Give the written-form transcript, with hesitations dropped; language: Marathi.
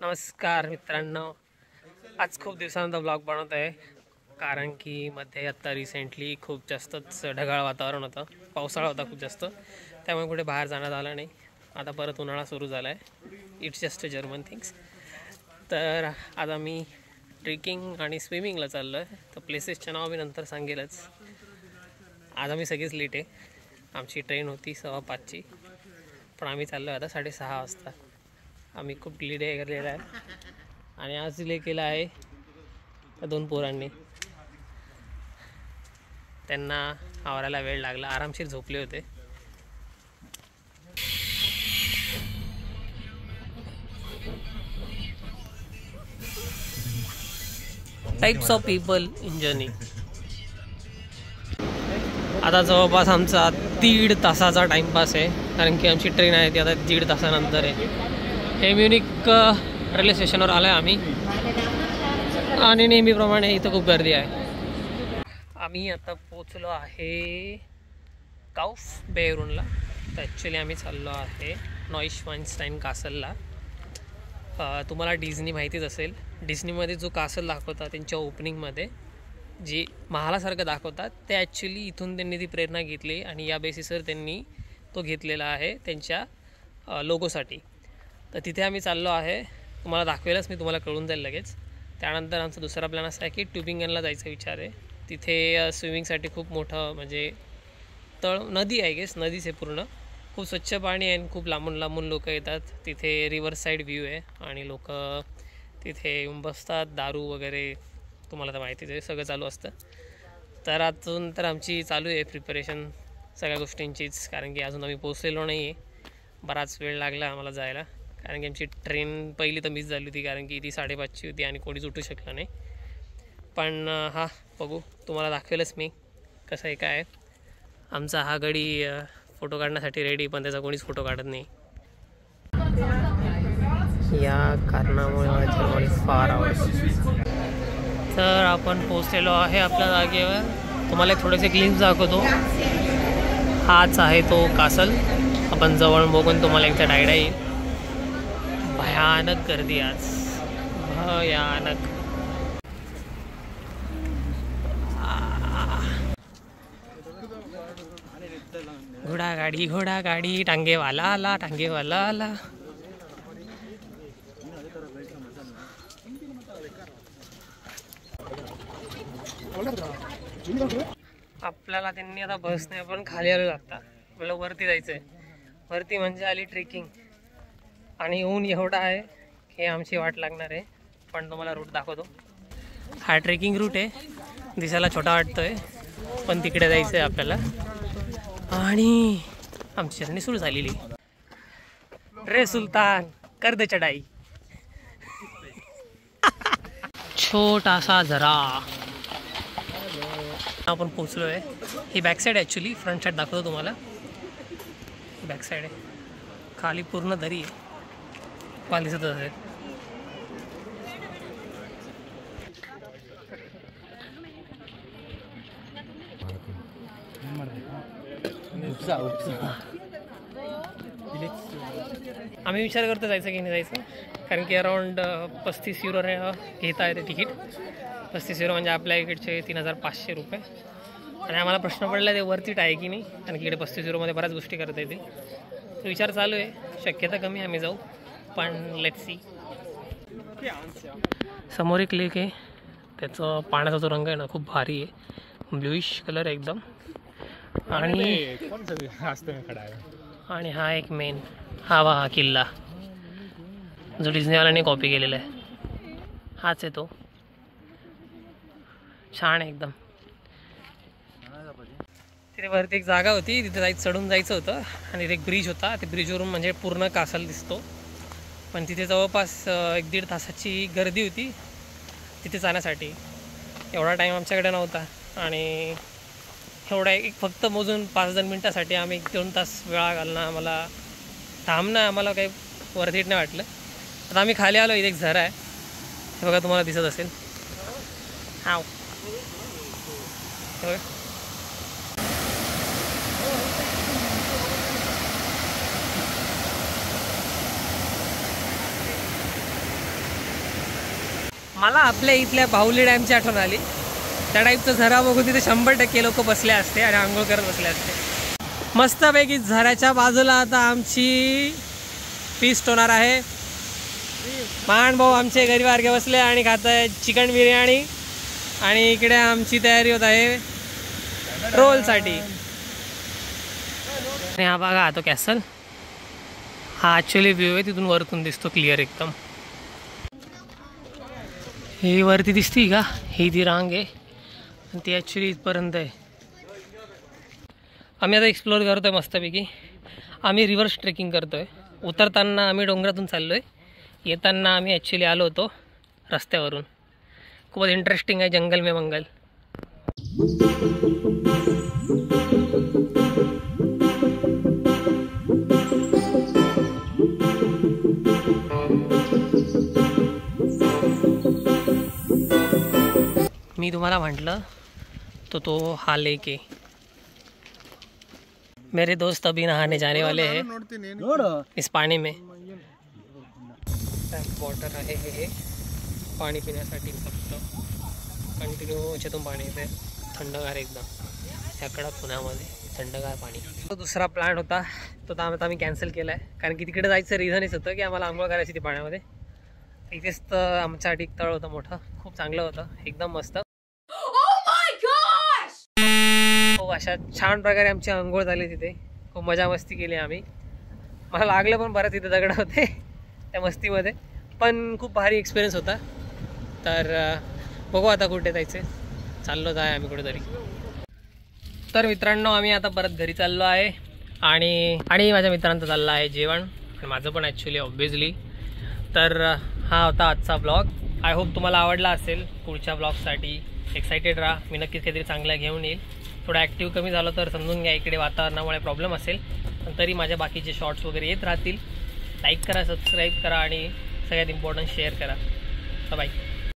नमस्कार मित्रांनो, आज खूप दिवसानंतर ब्लॉग बनवत आहे कारण की मध्ये आता रिसेंटली खूप जास्तच ढगाळ वातावरण होतं, पावसाळा होता खूप जास्त, त्यामुळे कुठे बाहेर जाण्यात आलं नाही। आता परत उन्हाळा सुरू झाला आहे, it's just a German things. तर आता मी ट्रेकिंग आणि स्विमिंगला चाललो आहे, तर प्लेसेसचं नाव मी नंतर सांगेलच। आज आम्ही सगळेच लेट आहे, आमची ट्रेन होती 5:15ची, पण आम्ही चाललो आता 6:30 वाजता। आम्ही खूप डिले केलेला आहे आणि आज डिले केला आहे त्या दोन पोरांनी, त्यांना आवरायला वेळ लागला, आरामशीर झोपले होते। Types of people in journey. आता जवळपास आमचा 1.5 तासाचा टाइमपास आहे, कारण की आमची ट्रेन आहे ती आता 1.5 तासानंतर आहे। हे म्युनिक रेल्वे स्टेशनवर आलो आहे आम्ही, आणि नेहमीप्रमाणे इथं खूप गर्दी आहे। आम्ही आता पोचलो आहे काउफ बेरूनला। तर ॲक्च्युली आम्ही चाललो आहे नॉईशवाईनस्टाईन कासलला। तुम्हाला डिझनी माहितीच असेल, डिझनीमध्ये जो कासल दाखवतात त्यांच्या ओपनिंगमध्ये जी महालासारखं दाखवतात, ते ॲक्च्युली इथून त्यांनी ती प्रेरणा घेतली आणि या बेसिसवर त्यांनी तो घेतलेला आहे त्यांच्या लोगोसाठी। तर तिथे आम्ही चाललो आहे, तुम्हाला दाखवेलच मी, तुम्हाला कळून जाईल लगेच। त्यानंतर आमचा दुसरा प्लॅन असा आहे की ट्युबिंगनला जायचा विचार आहे। तिथे स्विमिंगसाठी खूप मोठं म्हणजे नदी आहे, गेस नदीच आहे पूर्ण, खूप स्वच्छ पाणी आहे आणि खूप लांबून लांबून लोक येतात। तिथे रिव्हर साईड व्ह्यू आहे आणि लोक तिथे येऊन बसतात, दारू वगैरे तुम्हाला तर माहितीच आहे, सगळं चालू असतं। तर अजून तर आमची चालू आहे प्रिपरेशन सगळ्या गोष्टींचीच, कारण की अजून आम्ही पोचलेलो नाही आहे, बराच वेळ लागला आम्हाला जायला, कारण की आमची ट्रेन पहिली तर मिस झाली होती, कारण की ती 5:30ची होती आणि कोणीच उठू शकलं नाही। पण हा बघू, तुम्हाला दाखवेलच मी कसं आहे काय आहे। आमचा हा गडी फोटो काढण्यासाठी रेडी, पण त्याचा कोणीच फोटो काढत नाही। या कारणामुळे मला जर्मनी फार आवडतं। तर आपण पोचलेलो आहे आपल्या जागेवर, तुम्हाला एक थोडेसे ग्लिम्स दाखवतो। हाच आहे तो कासल, आपण जवळ बघून तुम्हाला एकदा आयडिया येईल। भयानक गर्दी आज, भयानक। घोडागाडी टांगेवाला आला, टांगेवाला आला। आपल्याला त्यांनी आता बसने आपण खाली आलो लागता, आपल्याला वरती जायचंय। वरती म्हणजे आली ट्रेकिंग, आणि ऊन एवढा आहे की आमची वाट लागणार आहे, पण तुम्हाला रूट दाखवतो। हा ट्रेकिंग रूट आहे, दिसायला छोटा वाटतोय पण तिकडे जायचं आहे आपल्याला, आणि आमची जर्नी सुरू झालेली। रे सुलतान कर दे चढाई। छोटासा झरा आपण पोचलो आहे। ही back side actually, front side दाखवतो तुम्हाला। बॅक साईड आहे, खाली पूर्ण दरी आहे, पाल दिसत असेल। आम्ही विचार करतो जायचं की नाही जायचं, कारण की अराउंड 35 युरो घेता येते तिकीट। 35 युरो म्हणजे आपल्या इकडचे 3,500 रुपये। आणि आम्हाला प्रश्न पडला ते वरती आहे की नाही, कारण की इकडे 35 युरोमध्ये बऱ्याच गोष्टी करता येतील। तो विचार चालू आहे, शक्यता कमी आम्ही जाऊ, पण लेट्स सी। समोर एक लेक आहे, त्याचं पाण्याचा जो रंग आहे ना खूप भारी आहे, ब्लूइश कलर आहे एकदम। आणि हा एक मेन हा किल्ला जो डिझनीवाल्याने कॉपी केलेला आहे, हाच आहे तो, छान आहे एकदम। तिथे वरती एक जागा होती, तिथे चढून जायचं होतं, आणि एक ब्रिज होता, ते ब्रिजवरून म्हणजे पूर्ण कासल दिसतो। पण तिथे जवळपास 1-1.5 तासाची गर्दी होती तिथे जाण्यासाठी। एवढा टाईम आमच्याकडे नव्हता, आणि एवढा एक फक्त मोजून 5-10 मिनटासाठी आम्ही 1-2 तास वेळा घालणं, आम्हाला थांबणं आम्हाला काही वर्थ नाही वाटलं। आता आम्ही खाली आलो, इथे एक झरा आहे, हे बघा तुम्हाला दिसत असेल। हाव मला आपल्या इथल्या बाहुली डॅमची आठवण आली. त्या टाईपचा झरा बघून तिथे 100% लोक बसले असते आणि आंघोळ करत बसले असते. मस्तपैकी झऱ्याच्या बाजूला आता आमची फीस्ट होणार आहे. मान भाऊ आमचे घरी बारके बसले आणि खात आहे चिकन बिर्याणी आणि इकडे आमची तयारी होत आहे रोलसाठी. आणि हा बघा तो कॅसल, हा ॲक्च्युली व्ह्यू आहे, तिथून वरतून दिसतो क्लिअर एकदम. ही वरती दिसती का, ही ती रांग आहे आणि ती ॲक्च्युली इथपर्यंत आहे. आम्ही आता एक्सप्लोअर करतो आहे मस्तपैकी. आम्ही रिव्हर्स ट्रेकिंग करतो आहे. उतरताना आम्ही डोंगरातून चाललो आहे, येताना आम्ही ॲक्च्युली आलो होतो रस्त्यावरून. खूपच इंटरेस्टिंग आहे, जंगल में मंगल. मी तुम्हाला म्हटलं तो हा लेक आहे. मेरे दोस्त अभी नहाने जाने वाले हैं इस पानी में. वॉटर आहे हे पाणी पिण्यासाठी, फक्त कंटिन्यू याच्यातून पाणी येते, थंडगार एकदम. ह्याकडं पुण्यामध्ये थंडगार पाणी. तो दुसरा प्लॅन होता तो आता आम्ही कॅन्सल केला आहे, कारण की तिकडे जायचं रिझनच होतं की आम्हाला आंघोळ करायची ती पाण्यामध्ये. इथेच तर आमच्यासाठी एक तळ होतं मोठं, खूप चांगलं होतं, एकदम मस्त. हो, अशा छान प्रकारे आमची आंघोळ झाली तिथे. खूप मजा मस्ती केली आम्ही. मला लागलं पण बरं, तिथे दगड होते त्या मस्तीमध्ये, पण खूप भारी एक्सपिरियन्स होता. तर बघू आता कुठे जायचं, चाललो जाय आम्ही कुठेतरी. तर मित्रांनो आम्ही आता परत घरी चाललो आहे आणि माझ्या मित्रांचं चाललं आहे जेवण आणि माझं पण ॲक्च्युली ऑब्व्हियसली. तर हा होता आजचा ब्लॉग. आय होप तुम्हाला आवडला असेल. पुढच्या ब्लॉगसाठी एक्सायटेड राहा, मी नक्कीच काहीतरी चांगलं घेऊन येईल. थोडं ॲक्टिव्ह कमी झालं तर समजून घ्या, इकडे वातावरणामुळे प्रॉब्लेम असेल, पण तरी माझ्या बाकीचे शॉर्ट्स वगैरे येत राहतील. लाईक करा, सबस्क्राईब करा आणि सगळ्यात इम्पॉर्टंट शेअर करा. बाय.